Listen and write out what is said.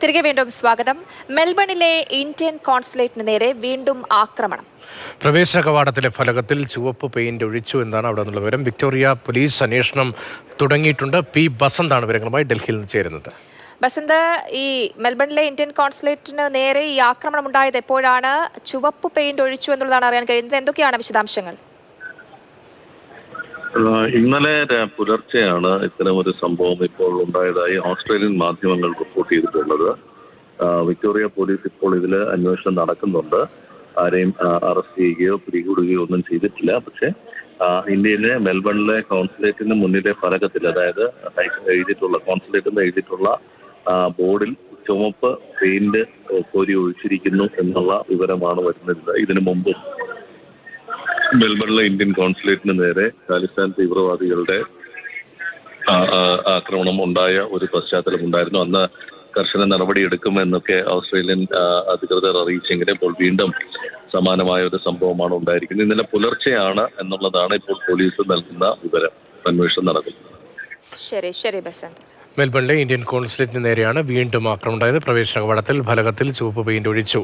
തിരികെ വീണ്ടും സ്വാഗതം. മെൽബണിലെ ഇന്ത്യൻ കോൺസുലേറ്റിന് നേരെ വീണ്ടും ആക്രമണം. പ്രവേശന കവാടത്തിലെ ഫലകത്തിൽ ചുവപ്പ് പെയിന്റ് ഒഴിച്ചു എന്നാണ് അവിടെ നിന്നുള്ള വിവരം. വിക്ടോറിയ പോലീസ് അന്വേഷണം തുടങ്ങിയിട്ടുണ്ട്. പി ബസന്താണ് വിവരങ്ങളുമായി ഡൽഹിയിൽ നിന്ന് ചേരുന്നത്. ബസന്ത്, ഈ മെൽബണിലെ ഇന്ത്യൻ കോൺസുലേറ്റിന് നേരെ ഈ ആക്രമണം ഉണ്ടായത് എപ്പോഴാണ്? ചുവപ്പ് പെയിന്റ് ഒഴിച്ചു എന്നുള്ളതാണ് അറിയാൻ കഴിയുന്നത്. എന്തൊക്കെയാണ് വിശദാംശങ്ങൾ? ഇന്നലെ പുലർച്ചെയാണ് ഇത്തരമൊരു സംഭവം ഇപ്പോൾ ഉണ്ടായതായി ഓസ്ട്രേലിയൻ മാധ്യമങ്ങൾ റിപ്പോർട്ട് ചെയ്തിട്ടുള്ളത്. വിക്ടോറിയ പോലീസ് ഇപ്പോൾ ഇതിൽ അന്വേഷണം നടക്കുന്നുണ്ട്. ആരെയും അറസ്റ്റ് ചെയ്യുകയോ പിടികൂടുകയോ ഒന്നും ചെയ്തിട്ടില്ല. പക്ഷേ ഇന്ത്യയിലെ മെൽബണിലെ കോൺസുലേറ്റിന് മുന്നിലെ ഫലകത്തിൽ, അതായത് കോൺസുലേറ്റിന് എഴുതിയിട്ടുള്ള ബോർഡിൽ ചുവപ്പ് പെയിന്റ് കോരി ഒഴിച്ചിരിക്കുന്നു എന്നുള്ള വിവരമാണ് വരുന്നത്. ഇതിനു മുമ്പും മെൽബണിലെ ഇന്ത്യൻ കോൺസുലേറ്റിന് നേരെ ഖാലിസ്ഥാൻ തീവ്രവാദികളുടെ ആക്രമണം ഉണ്ടായ ഒരു പശ്ചാത്തലം ഉണ്ടായിരുന്നു. അന്ന് കർശന നടപടിയെടുക്കുമെന്നൊക്കെ ഓസ്ട്രേലിയൻ അധികൃതർ അറിയിച്ചെങ്കിലും ഇപ്പോൾ വീണ്ടും സമാനമായ ഒരു സംഭവമാണ് ഉണ്ടായിരിക്കുന്നത്. ഇന്നലെ പുലർച്ചെയാണ് എന്നുള്ളതാണ് ഇപ്പോൾ പോലീസ് നൽകുന്ന വിവരം. അന്വേഷണം നടക്കുന്നത്. ശരി ബസന്ത്. മെൽബണിലെ ഇന്ത്യൻ കോൺസുലേറ്റിന് നേരെയാണ് വീണ്ടും ആക്രമണം ഉണ്ടായത്. പ്രവേശന കവാടത്തിൽ ഫലകത്തിൽ ചുവപ്പ് പെയിന്റ് ഒഴിച്ചു.